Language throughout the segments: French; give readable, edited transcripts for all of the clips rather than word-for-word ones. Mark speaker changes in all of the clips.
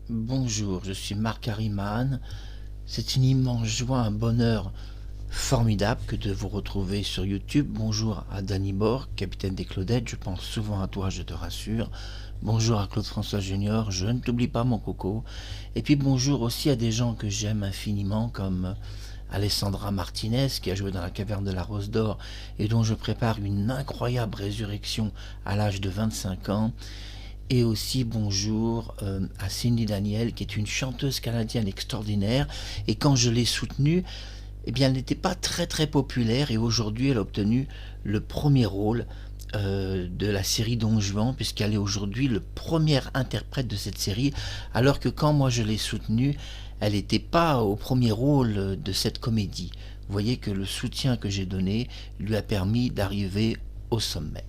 Speaker 1: Bonjour, je suis Marc Harriman. C'est une immense joie, un bonheur formidable que de vous retrouver sur YouTube. Bonjour à Danny Borg, capitaine des Claudettes. Je pense souvent à toi, je te rassure. Bonjour à Claude François Junior. Je ne t'oublie pas, mon coco. Et puis bonjour aussi à des gens que j'aime infiniment, comme Alessandra Martinez, qui a joué dans La Caverne de la Rose d'Or et dont je prépare une incroyable résurrection à l'âge de 25 ans. Et aussi bonjour à Cindy Daniel, qui est une chanteuse canadienne extraordinaire. Et quand je l'ai soutenue, eh bien, elle n'était pas très très populaire. Et aujourd'hui, elle a obtenu le premier rôle de la série Don Juan, puisqu'elle est aujourd'hui le premier interprète de cette série. Alors que quand moi je l'ai soutenue, elle n'était pas au premier rôle de cette comédie. Vous voyez que le soutien que j'ai donné lui a permis d'arriver au sommet.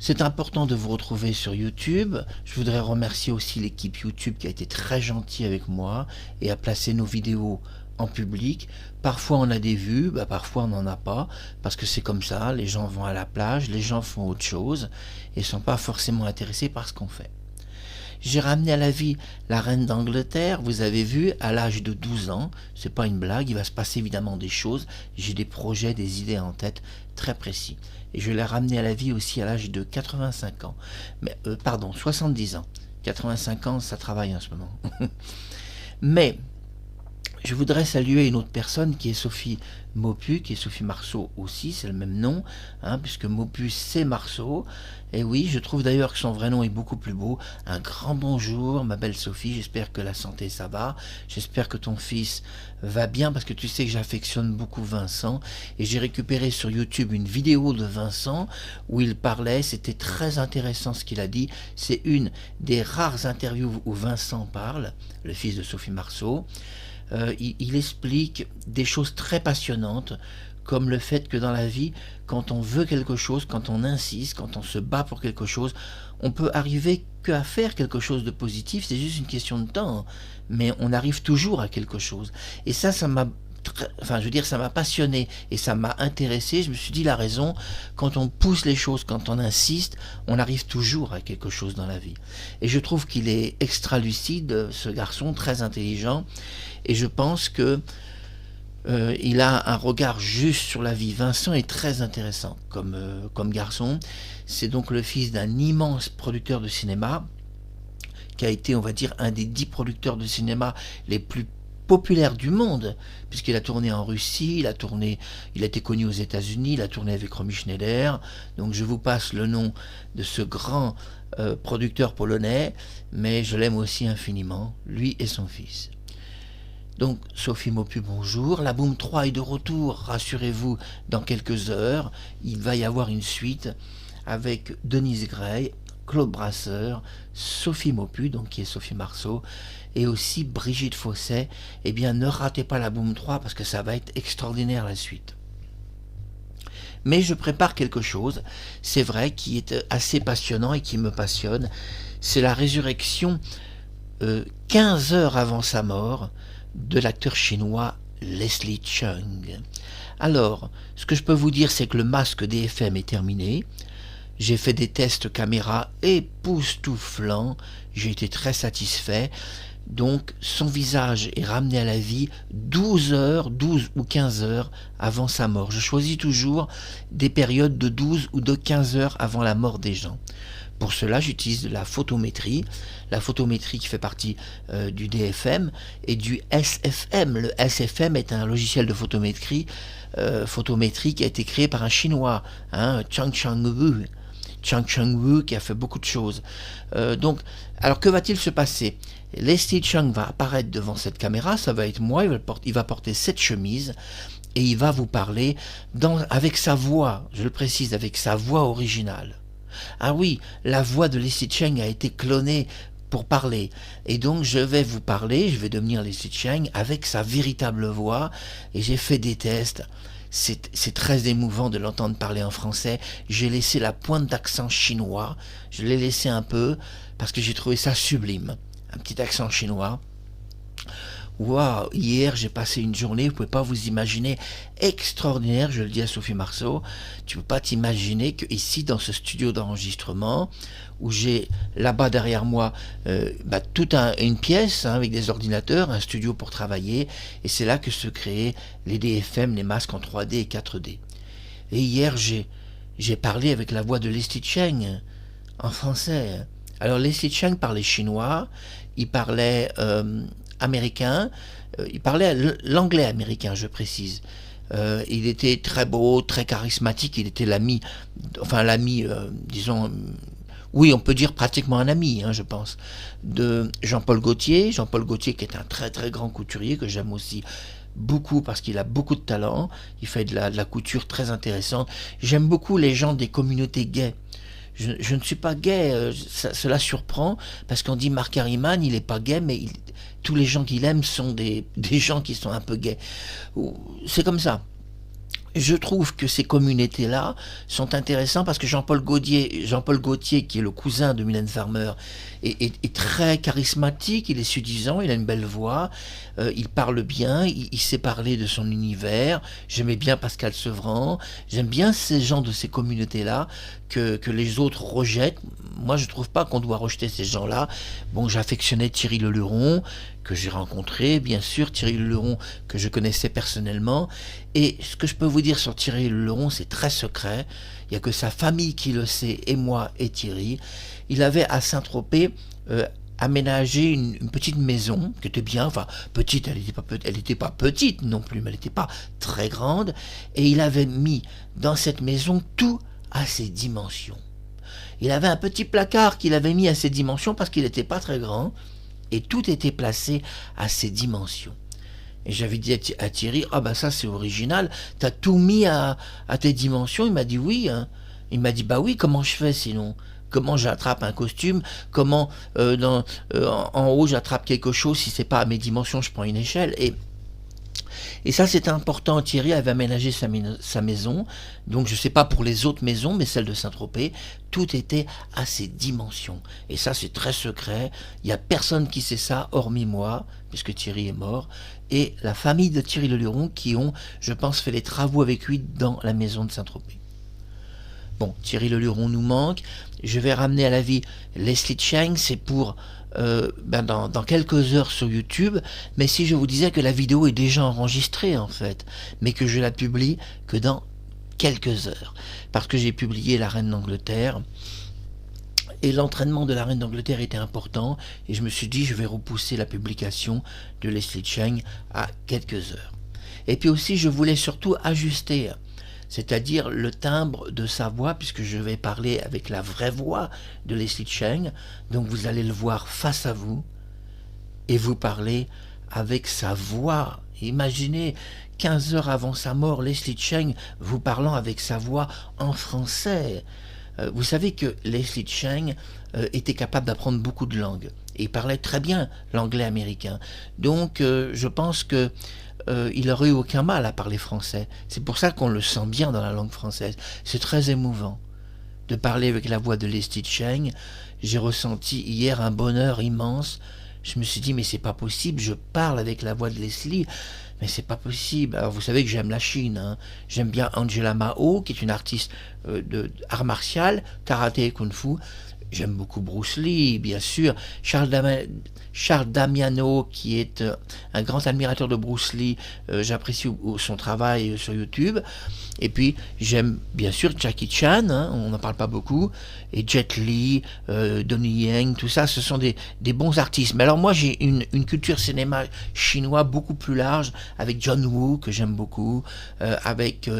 Speaker 1: C'est important de vous retrouver sur YouTube. Je voudrais remercier aussi l'équipe YouTube qui a été très gentille avec moi et a placé nos vidéos en public. Parfois on a des vues, parfois on n'en a pas, parce que c'est comme ça, les gens vont à la plage, les gens font autre chose et ne sont pas forcément intéressés par ce qu'on fait. J'ai ramené à la vie la reine d'Angleterre, vous avez vu, à l'âge de 12 ans. C'est pas une blague, il va se passer évidemment des choses. J'ai des projets, des idées en tête très précis. Et je l'ai ramené à la vie aussi à l'âge de 85 ans. Mais, 70 ans. 85 ans, ça travaille en ce moment. Mais je voudrais saluer une autre personne qui est Sophie Maupu, qui est Sophie Marceau aussi, c'est le même nom, puisque Maupu c'est Marceau. Et oui, je trouve d'ailleurs que son vrai nom est beaucoup plus beau. Un grand bonjour, ma belle Sophie, j'espère que la santé ça va, j'espère que ton fils va bien, parce que tu sais que j'affectionne beaucoup Vincent, et j'ai récupéré sur YouTube une vidéo de Vincent où il parlait, c'était très intéressant ce qu'il a dit, c'est une des rares interviews où Vincent parle, le fils de Sophie Marceau. Il explique des choses très passionnantes, comme le fait que dans la vie, quand on veut quelque chose, quand on insiste, quand on se bat pour quelque chose, on peut arriver qu'à faire quelque chose de positif, c'est juste une question de temps, mais on arrive toujours à quelque chose. Et ça m'a ça m'a passionné et ça m'a intéressé. Je me suis dit, la raison, quand on pousse les choses, quand on insiste, on arrive toujours à quelque chose dans la vie. Et je trouve qu'il est extra lucide, ce garçon, très intelligent, et je pense que il a un regard juste sur la vie. Vincent est très intéressant comme garçon. C'est donc le fils d'un immense producteur de cinéma, qui a été, on va dire, un des 10 producteurs de cinéma les plus populaire du monde, puisqu'il a tourné en Russie, il a été connu aux États-Unis, il a tourné avec Romy Schneider. Donc je vous passe le nom de ce grand producteur polonais, mais je l'aime aussi infiniment, lui et son fils. Donc Sophie Maupu, bonjour. La Boom 3 est de retour, rassurez-vous, dans quelques heures. Il va y avoir une suite avec Denise Gray, Claude Brasseur, Sophie Maupu, donc qui est Sophie Marceau, et aussi Brigitte Fosset. Eh bien, ne ratez pas la Boom 3 parce que ça va être extraordinaire la suite. Mais je prépare quelque chose, c'est vrai, qui est assez passionnant et qui me passionne. C'est la résurrection 15 heures avant sa mort de l'acteur chinois Leslie Cheung. Alors, ce que je peux vous dire, c'est que le masque DFM est terminé. J'ai fait des tests caméra époustouflants, j'ai été très satisfait. Donc son visage est ramené à la vie 12 heures, 12 ou 15 heures avant sa mort. Je choisis toujours des périodes de 12 ou de 15 heures avant la mort des gens. Pour cela, j'utilise la photométrie qui fait partie du DFM et du SFM. Le SFM est un logiciel de photométrie qui a été créé par un Chinois, Chang Chang-Wu. Chang Chang-Wu qui a fait beaucoup de choses. Alors que va-t-il se passer? Leslie Cheung va apparaître devant cette caméra, ça va être moi, il va porter cette chemise et il va vous parler avec sa voix, je le précise, avec sa voix originale. Ah oui, la voix de Leslie Cheung a été clonée pour parler. Et donc je vais vous parler, je vais devenir Leslie Cheung avec sa véritable voix et j'ai fait des tests. C'est très émouvant de l'entendre parler en français. J'ai laissé la pointe d'accent chinois, je l'ai laissé un peu parce que j'ai trouvé ça sublime. Un petit accent chinois. Waouh, hier j'ai passé une journée, vous pouvez pas vous imaginer, extraordinaire, je le dis à Sophie Marceau, tu peux pas t'imaginer que ici dans ce studio d'enregistrement, où j'ai là-bas derrière moi toute une pièce hein, avec des ordinateurs, un studio pour travailler, et c'est là que se créent les DFM, les masques en 3D et 4D. Et hier j'ai parlé avec la voix de Leslie Cheng en français. Alors Leslie Cheng parlait chinois, il parlait américain, il parlait l'anglais américain, je précise. Il était très beau, très charismatique, il était l'ami, disons, oui, on peut dire pratiquement un ami, hein, je pense, de Jean-Paul Gaultier. Jean-Paul Gaultier qui est un très très grand couturier que j'aime aussi beaucoup parce qu'il a beaucoup de talent, il fait de la couture très intéressante. J'aime beaucoup les gens des communautés gays. Je ne suis pas gay, cela surprend, parce qu'on dit Marc Harriman, il n'est pas gay, mais tous les gens qu'il aime sont des gens qui sont un peu gays. C'est comme ça. Je trouve que ces communautés-là sont intéressantes parce que Jean-Paul Gaultier, qui est le cousin de Mylène Farmer, est très charismatique, il est séduisant, il a une belle voix, il parle bien, il sait parler de son univers. J'aimais bien Pascal Sevran, j'aime bien ces gens de ces communautés-là que les autres rejettent. Moi, je trouve pas qu'on doit rejeter ces gens-là. Bon, j'affectionnais Thierry Leluron, que j'ai rencontré, bien sûr, Thierry Leluron, que je connaissais personnellement. Et ce que je peux vous dire sur Thierry Leluron, c'est très secret. Il n'y a que sa famille qui le sait, et moi et Thierry. Il avait à Saint-Tropez aménagé une petite maison, qui était bien, enfin petite, elle n'était pas petite non plus, mais elle n'était pas très grande. Et il avait mis dans cette maison tout à ses dimensions. Il avait un petit placard qu'il avait mis à ses dimensions parce qu'il n'était pas très grand. Et tout était placé à ses dimensions. Et j'avais dit à Thierry, ah ben ça c'est original, t'as tout mis à tes dimensions. Il m'a dit oui. Hein. Il m'a dit bah oui, comment je fais sinon? Comment j'attrape un costume? Comment en haut j'attrape quelque chose? Si c'est pas à mes dimensions, je prends une échelle. Et ça c'est important, Thierry avait aménagé sa maison, donc je ne sais pas pour les autres maisons, mais celle de Saint-Tropez, tout était à ses dimensions. Et ça c'est très secret, il n'y a personne qui sait ça, hormis moi, puisque Thierry est mort, et la famille de Thierry Leluron qui ont, je pense, fait les travaux avec lui dans la maison de Saint-Tropez. Bon, Thierry Leluron nous manque, je vais ramener à la vie Leslie Cheng, c'est pour... dans quelques heures sur YouTube, mais si je vous disais que la vidéo est déjà enregistrée en fait, mais que je la publie que dans quelques heures, parce que j'ai publié La Reine d'Angleterre, et l'entraînement de la Reine d'Angleterre était important, et je me suis dit je vais repousser la publication de Leslie Cheng à quelques heures. Et puis aussi je voulais surtout ajuster, c'est-à-dire le timbre de sa voix, puisque je vais parler avec la vraie voix de Leslie Cheng, donc vous allez le voir face à vous, et vous parler avec sa voix. Imaginez 15 heures avant sa mort, Leslie Cheng vous parlant avec sa voix en français. Vous savez que Leslie Cheng était capable d'apprendre beaucoup de langues, et il parlait très bien l'anglais américain, donc je pense que il n'aurait eu aucun mal à parler français. C'est pour ça qu'on le sent bien dans la langue française. C'est très émouvant de parler avec la voix de Leslie Cheng. J'ai ressenti hier un bonheur immense. Je me suis dit, mais c'est pas possible, je parle avec la voix de Leslie, mais c'est pas possible. Alors vous savez que j'aime la Chine, hein. J'aime bien Angela Mao, qui est une artiste de art martial, karaté et kung-fu. J'aime beaucoup Bruce Lee, bien sûr. Charles Damiano, qui est un grand admirateur de Bruce Lee. J'apprécie son travail sur YouTube. Et puis, j'aime bien sûr Jackie Chan, hein, on n'en parle pas beaucoup. Et Jet Li, Donnie Yen, tout ça, ce sont des bons artistes. Mais alors moi, j'ai une culture cinéma chinois beaucoup plus large, avec John Woo, que j'aime beaucoup, avec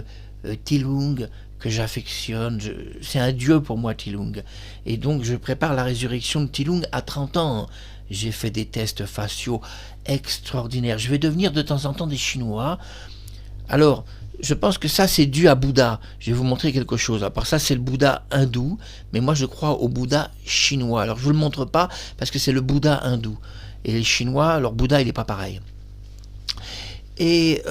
Speaker 1: Ti Lung, que j'affectionne, c'est un dieu pour moi, Ti Lung. Et donc je prépare la résurrection de Ti Lung à 30 ans. J'ai fait des tests faciaux extraordinaires. Je vais devenir de temps en temps des Chinois. Alors, je pense que ça c'est dû à Bouddha. Je vais vous montrer quelque chose. À part ça, c'est le Bouddha hindou, mais moi je crois au Bouddha chinois. Alors je vous le montre pas parce que c'est le Bouddha hindou. Et les Chinois, leur Bouddha, il n'est pas pareil. Et...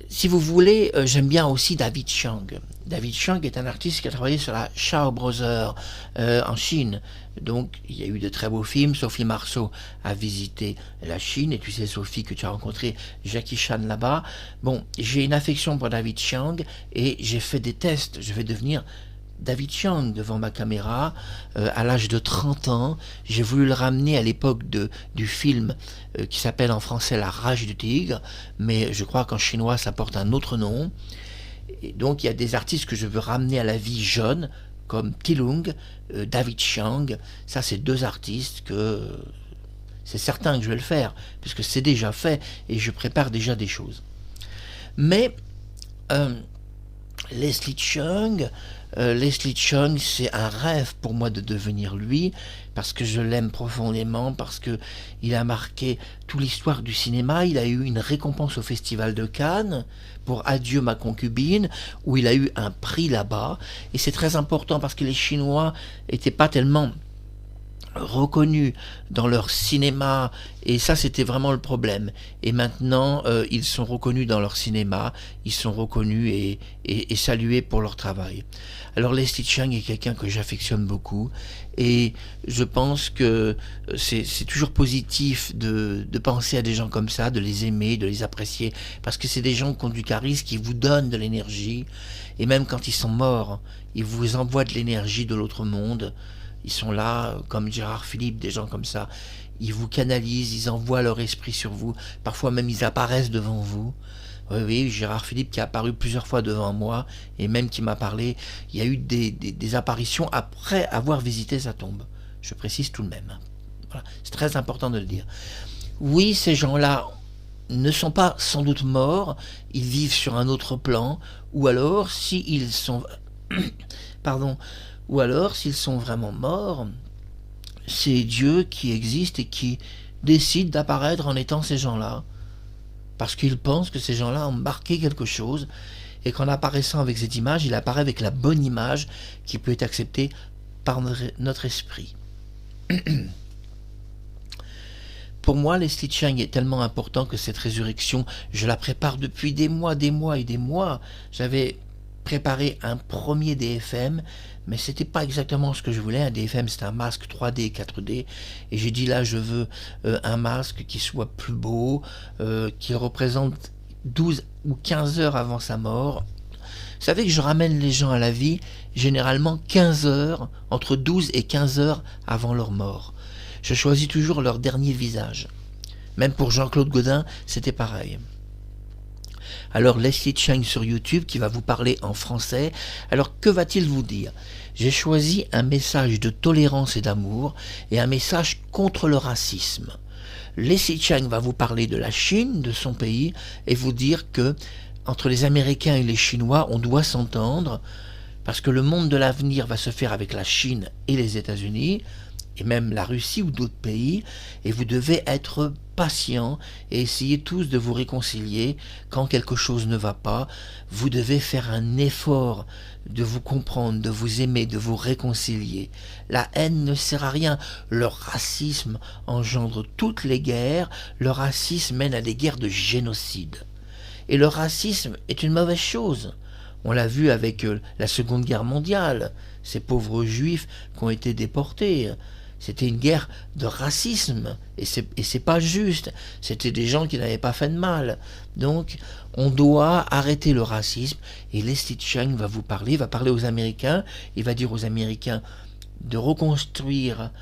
Speaker 1: si vous voulez, j'aime bien aussi David Chang. David Chang est un artiste qui a travaillé sur la Shaw Brothers en Chine. Donc il y a eu de très beaux films. Sophie Marceau a visité la Chine, et tu sais Sophie que tu as rencontré Jackie Chan là-bas. Bon, j'ai une affection pour David Chang et j'ai fait des tests. Je vais devenir David Chang devant ma caméra à l'âge de 30 ans. J'ai voulu le ramener à l'époque du film qui s'appelle en français La Rage du Tigre, mais je crois qu'en chinois ça porte un autre nom. Et donc il y a des artistes que je veux ramener à la vie jeune, comme Tilung, David Chang. Ça, c'est deux artistes que c'est certain que je vais le faire, puisque c'est déjà fait et je prépare déjà des choses. Mais Leslie Cheung, c'est un rêve pour moi de devenir lui, parce que je l'aime profondément, parce que il a marqué toute l'histoire du cinéma. Il a eu une récompense au Festival de Cannes pour Adieu ma concubine, où il a eu un prix là-bas, et c'est très important parce que les Chinois n'étaient pas tellement reconnus dans leur cinéma, et ça c'était vraiment le problème. Et maintenant ils sont reconnus dans leur cinéma, ils sont reconnus et salués pour leur travail. Alors Leslie Cheung est quelqu'un que j'affectionne beaucoup, et je pense que c'est toujours positif de penser à des gens comme ça, de les aimer, de les apprécier, parce que c'est des gens qui ont du charisme, qui vous donnent de l'énergie, et même quand ils sont morts, ils vous envoient de l'énergie de l'autre monde. Ils sont là, comme Gérard Philippe, des gens comme ça. Ils vous canalisent, ils envoient leur esprit sur vous. Parfois même, ils apparaissent devant vous. Oui, Gérard Philippe qui a apparu plusieurs fois devant moi, et même qui m'a parlé. Il y a eu des apparitions après avoir visité sa tombe. Je précise tout de même. Voilà. C'est très important de le dire. Oui, ces gens-là ne sont pas sans doute morts. Ils vivent sur un autre plan. Ou alors, s'ils sont... Pardon... Ou alors, s'ils sont vraiment morts, c'est Dieu qui existe et qui décide d'apparaître en étant ces gens-là. Parce qu'il pense que ces gens-là ont marqué quelque chose, et qu'en apparaissant avec cette image, il apparaît avec la bonne image qui peut être acceptée par notre esprit. Pour moi, Leslie Cheung est tellement important que cette résurrection, je la prépare depuis des mois et des mois. J'avais préparé un premier DFM, mais c'était pas exactement ce que je voulais. Un DFM, c'est un masque 3D, 4D, et j'ai dit là, je veux un masque qui soit plus beau, qui représente 12 ou 15 heures avant sa mort. Vous savez que je ramène les gens à la vie généralement 15 heures, entre 12 et 15 heures avant leur mort. Je choisis toujours leur dernier visage. Même pour Jean-Claude Godin, c'était pareil. Alors Leslie Cheung sur YouTube qui va vous parler en français. Alors que va-t-il vous dire? J'ai choisi un message de tolérance et d'amour et un message contre le racisme. Leslie Cheung va vous parler de la Chine, de son pays, et vous dire que entre les Américains et les Chinois, on doit s'entendre parce que le monde de l'avenir va se faire avec la Chine et les États-Unis, et même la Russie ou d'autres pays, et vous devez être patient et essayer tous de vous réconcilier. Quand quelque chose ne va pas, vous devez faire un effort de vous comprendre, de vous aimer, de vous réconcilier. La haine ne sert à rien. Le racisme engendre toutes les guerres. Le racisme mène à des guerres de génocide. Et le racisme est une mauvaise chose. On l'a vu avec la Seconde Guerre mondiale, ces pauvres juifs qui ont été déportés. C'était une guerre de racisme, et c'est pas juste. C'était des gens qui n'avaient pas fait de mal. Donc, on doit arrêter le racisme, et Leslie Cheung va vous parler, va parler aux Américains, il va dire aux Américains de reconstruire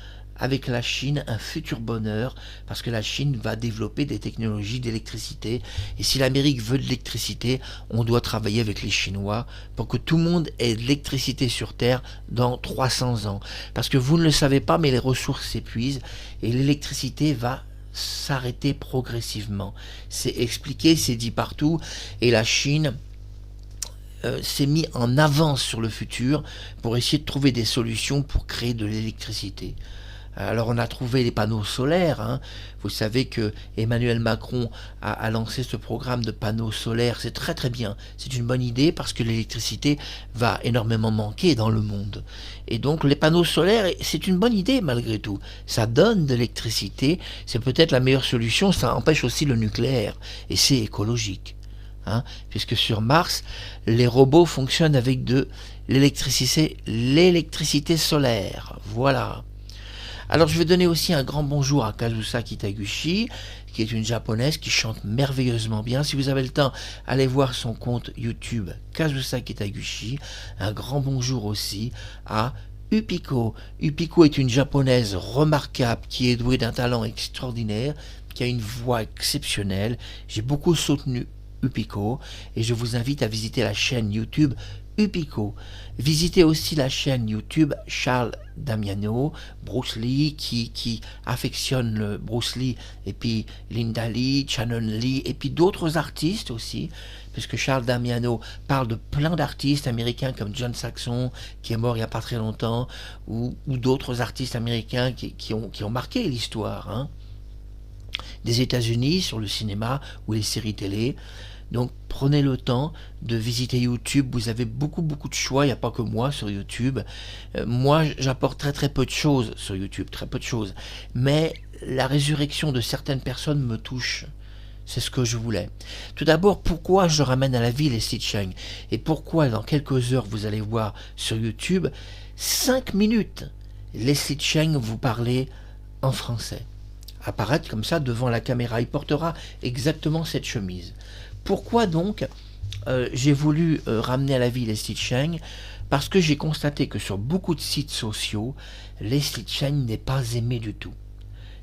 Speaker 1: avec la Chine un futur bonheur, parce que la Chine va développer des technologies d'électricité, et si l'Amérique veut de l'électricité, on doit travailler avec les Chinois pour que tout le monde ait de l'électricité sur Terre dans 300 ans. Parce que vous ne le savez pas, mais les ressources s'épuisent, et l'électricité va s'arrêter progressivement. C'est expliqué, c'est dit partout, et la Chine s'est mis en avance sur le futur pour essayer de trouver des solutions pour créer de l'électricité. Alors on a trouvé les panneaux solaires, hein. Vous savez que Emmanuel Macron a lancé ce programme de panneaux solaires, c'est très très bien, c'est une bonne idée parce que l'électricité va énormément manquer dans le monde. Et donc les panneaux solaires, c'est une bonne idée malgré tout, ça donne de l'électricité, c'est peut-être la meilleure solution, ça empêche aussi le nucléaire, et c'est écologique. hein, puisque sur Mars, les robots fonctionnent avec de l'électricité solaire. Voilà. Alors je vais donner aussi un grand bonjour à Kazusa Kitaguchi, qui est une japonaise qui chante merveilleusement bien. Si vous avez le temps, allez voir son compte YouTube Kazusa Kitaguchi. Un grand bonjour aussi à Upiko. Upiko est une japonaise remarquable qui est douée d'un talent extraordinaire, qui a une voix exceptionnelle. J'ai beaucoup soutenu Upiko et je vous invite à visiter la chaîne YouTube Upiko. Visitez aussi la chaîne YouTube Charles Damiano, Bruce Lee, qui affectionne le Bruce Lee, et puis Linda Lee, Shannon Lee, et puis d'autres artistes aussi, puisque Charles Damiano parle de plein d'artistes américains comme John Saxon, qui est mort il n'y a pas très longtemps, ou d'autres artistes américains qui ont marqué l'histoire, hein, des États-Unis sur le cinéma ou les séries télé. Donc prenez le temps de visiter YouTube, vous avez beaucoup de choix, il n'y a pas que moi sur YouTube. Moi j'apporte très peu de choses sur YouTube, très peu de choses. Mais la résurrection de certaines personnes me touche. C'est ce que je voulais. Tout d'abord, pourquoi je ramène à la vie Leslie Cheung, et pourquoi dans quelques heures vous allez voir sur YouTube 5 minutes Leslie Cheung vous parler en français. Apparaître comme ça devant la caméra, il portera exactement cette chemise. Pourquoi donc j'ai voulu ramener à la vie Leslie Cheung? Parce que j'ai constaté que sur beaucoup de sites sociaux, Leslie Cheung n'est pas aimé du tout.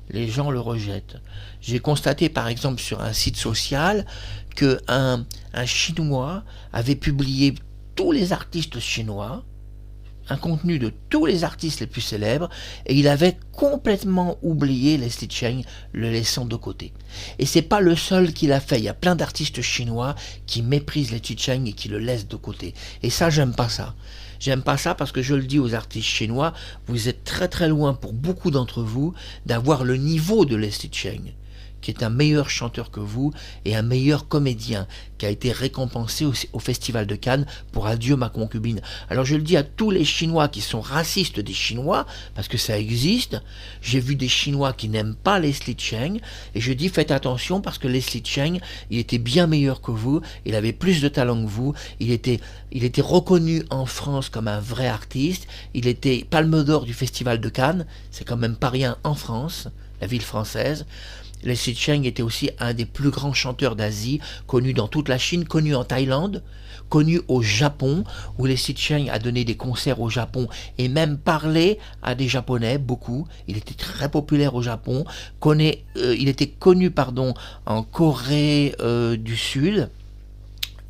Speaker 1: Les gens le rejettent. J'ai constaté par exemple sur un site social qu'un Chinois avait publié tous les artistes chinois, un contenu de tous les artistes les plus célèbres, et il avait complètement oublié Leslie Cheung, le laissant de côté. Et c'est pas le seul qui l'a fait, il y a plein d'artistes chinois qui méprisent Leslie Cheung et qui le laissent de côté. Et ça, j'aime pas ça. J'aime pas ça parce que je le dis aux artistes chinois, vous êtes très loin pour beaucoup d'entre vous d'avoir le niveau de Leslie Cheung, qui est un meilleur chanteur que vous et un meilleur comédien, qui a été récompensé au Festival de Cannes pour Adieu ma concubine. Alors je le dis à tous les Chinois qui sont racistes des Chinois, parce que ça existe, j'ai vu des Chinois qui n'aiment pas Leslie Cheung, et je dis faites attention parce que Leslie Cheung, il était bien meilleur que vous, il avait plus de talent que vous, il était reconnu en France comme un vrai artiste, il était Palme d'Or du Festival de Cannes, c'est quand même pas rien en France, la ville française. Leslie Cheung était aussi un des plus grands chanteurs d'Asie, connu dans toute la Chine, connu en Thaïlande, connu au Japon, où Leslie Cheung a donné des concerts au Japon et même parlé à des Japonais, beaucoup. Il était très populaire au Japon. Il était connu en Corée du Sud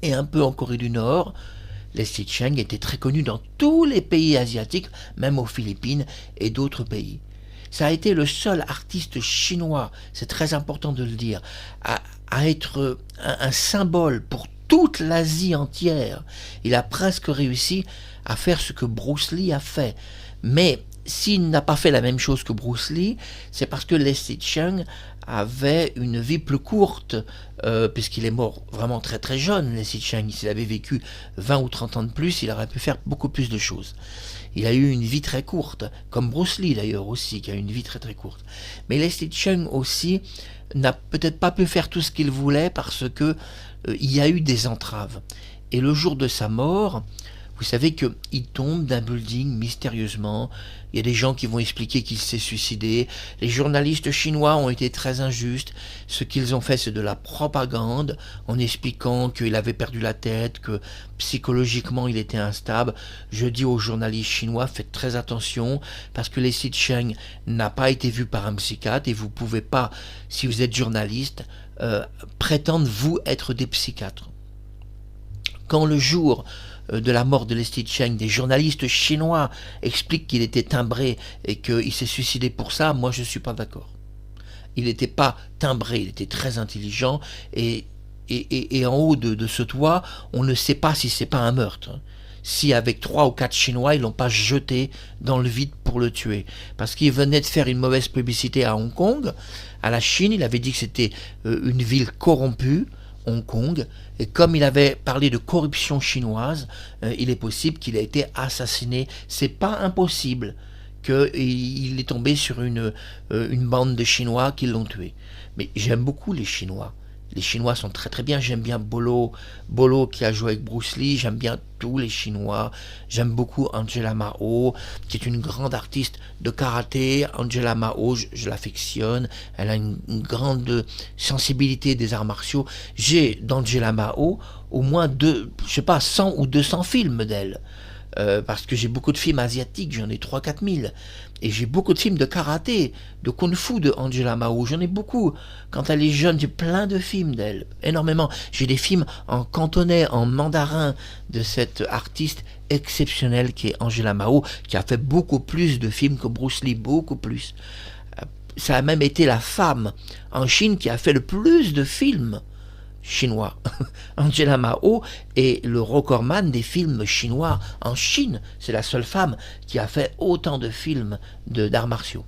Speaker 1: et un peu en Corée du Nord. Leslie Cheung était très connu dans tous les pays asiatiques, même aux Philippines et d'autres pays. Ça a été le seul artiste chinois, c'est très important de le dire, à être un symbole pour toute l'Asie entière. Il a presque réussi à faire ce que Bruce Lee a fait. Mais s'il n'a pas fait la même chose que Bruce Lee, c'est parce que Leslie Cheung avait une vie plus courte, puisqu'il est mort vraiment très jeune, Leslie Cheung. S'il avait vécu 20 ou 30 ans de plus, il aurait pu faire beaucoup plus de choses. Il a eu une vie très courte, comme Bruce Lee d'ailleurs aussi, qui a une vie très courte. Mais Leslie Cheung aussi n'a peut-être pas pu faire tout ce qu'il voulait parce que il y a eu des entraves. Et le jour de sa mort, vous savez qu'il tombe d'un building mystérieusement. Il y a des gens qui vont expliquer qu'il s'est suicidé. Les journalistes chinois ont été très injustes. Ce qu'ils ont fait, c'est de la propagande, en expliquant qu'il avait perdu la tête, que psychologiquement il était instable. Je dis aux journalistes chinois, faites très attention, parce que Leslie Cheung n'a pas été vu par un psychiatre, et vous ne pouvez pas, si vous êtes journaliste, prétendre vous être des psychiatres. Quand le jour de la mort de Leslie Cheung, des journalistes chinois expliquent qu'il était timbré et qu'il s'est suicidé pour ça, moi je ne suis pas d'accord. Il n'était pas timbré, il était très intelligent, et en haut de ce toit, on ne sait pas si c'est pas un meurtre. Si avec 3 ou 4 Chinois, ils l'ont pas jeté dans le vide pour le tuer. Parce qu'il venait de faire une mauvaise publicité à Hong Kong, à la Chine, il avait dit que c'était une ville corrompue, Hong Kong, et comme il avait parlé de corruption chinoise, il est possible qu'il ait été assassiné. C'est pas impossible qu'il est tombé sur une bande de Chinois qui l'ont tué. Mais j'aime beaucoup les Chinois. Les Chinois sont très très bien. J'aime bien Bolo qui a joué avec Bruce Lee. J'aime bien tous les Chinois. J'aime beaucoup Angela Mao, qui est une grande artiste de karaté. Angela Mao, je l'affectionne. Elle a une grande sensibilité des arts martiaux. J'ai d'Angela Mao au moins 100 ou 200 films d'elle. Parce que j'ai beaucoup de films asiatiques, j'en ai 3 4 000. Et j'ai beaucoup de films de karaté, de kung-fu de Angela Mao, j'en ai beaucoup. Quand elle est jeune, j'ai plein de films d'elle, énormément. J'ai des films en cantonais, en mandarin, de cette artiste exceptionnelle qui est Angela Mao, qui a fait beaucoup plus de films que Bruce Lee, beaucoup plus. Ça a même été la femme en Chine qui a fait le plus de films chinois. Angela Mao est le recordman des films chinois en Chine. C'est la seule femme qui a fait autant de films d'arts martiaux.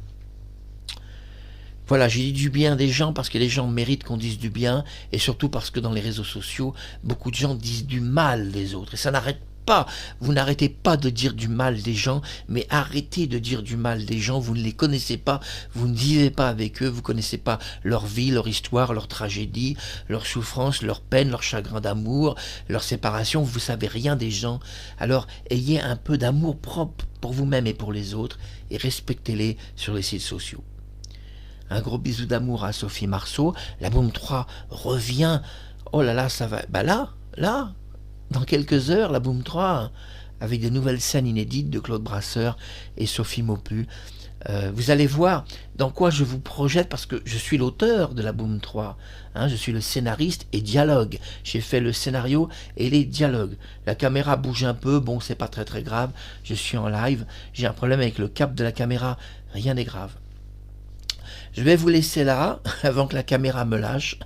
Speaker 1: Voilà, j'ai dit du bien des gens parce que les gens méritent qu'on dise du bien, et surtout parce que dans les réseaux sociaux, beaucoup de gens disent du mal des autres, et ça n'arrête pas. Vous n'arrêtez pas de dire du mal des gens, mais arrêtez de dire du mal des gens. Vous ne les connaissez pas, vous ne vivez pas avec eux, vous ne connaissez pas leur vie, leur histoire, leur tragédie, leur souffrance, leur peine, leur chagrin d'amour, leur séparation. Vous ne savez rien des gens. Alors ayez un peu d'amour propre pour vous-même et pour les autres, et respectez-les sur les sites sociaux. Un gros bisou d'amour à Sophie Marceau. La Boom 3 revient. Oh là là, ça va. Bah là, dans quelques heures, la Boom 3, avec de nouvelles scènes inédites de Claude Brasseur et Sophie Maupu. Vous allez voir dans quoi je vous projette, parce que je suis l'auteur de la Boom 3. Je suis le scénariste et dialogue. J'ai fait le scénario et les dialogues. La caméra bouge un peu, bon, c'est pas très très grave. Je suis en live, j'ai un problème avec le cap de la caméra, rien n'est grave. Je vais vous laisser là, avant que la caméra me lâche.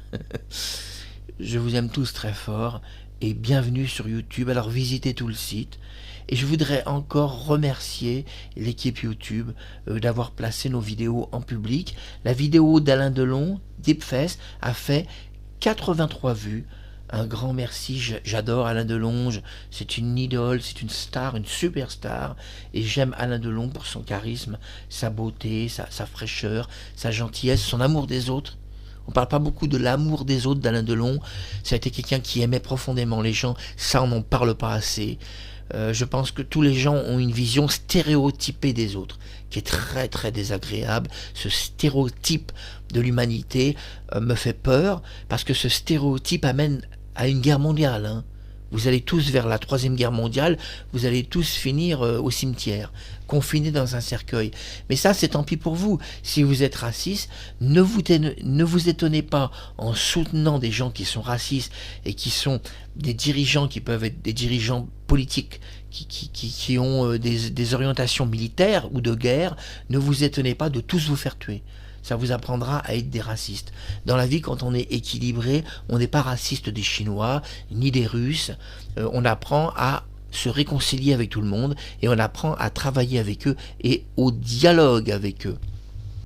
Speaker 1: Je vous aime tous très fort, et bienvenue sur YouTube. Alors visitez tout le site. Et je voudrais encore remercier l'équipe YouTube d'avoir placé nos vidéos en public. La vidéo d'Alain Delon, Deepfest, a fait 83 vues. Un grand merci, j'adore Alain Delon, c'est une idole, c'est une star, une superstar, et j'aime Alain Delon pour son charisme, sa beauté, sa fraîcheur, sa gentillesse, son amour des autres. On ne parle pas beaucoup de l'amour des autres d'Alain Delon. Ça a été quelqu'un qui aimait profondément les gens, ça on n'en parle pas assez. Je pense que tous les gens ont une vision stéréotypée des autres, qui est très très désagréable. Ce stéréotype de l'humanité me fait peur, parce que ce stéréotype amène à une guerre mondiale. Vous allez tous vers la 3e guerre mondiale, vous allez tous finir au cimetière, confinés dans un cercueil. Mais ça, c'est tant pis pour vous. Si vous êtes raciste, ne vous étonnez pas en soutenant des gens qui sont racistes et qui sont des dirigeants qui peuvent être des dirigeants politiques, qui ont des orientations militaires ou de guerre. Ne vous étonnez pas de tous vous faire tuer. Ça vous apprendra à être des racistes. Dans la vie, quand on est équilibré, on n'est pas raciste des Chinois, ni des Russes. On apprend à se réconcilier avec tout le monde, et on apprend à travailler avec eux et au dialogue avec eux.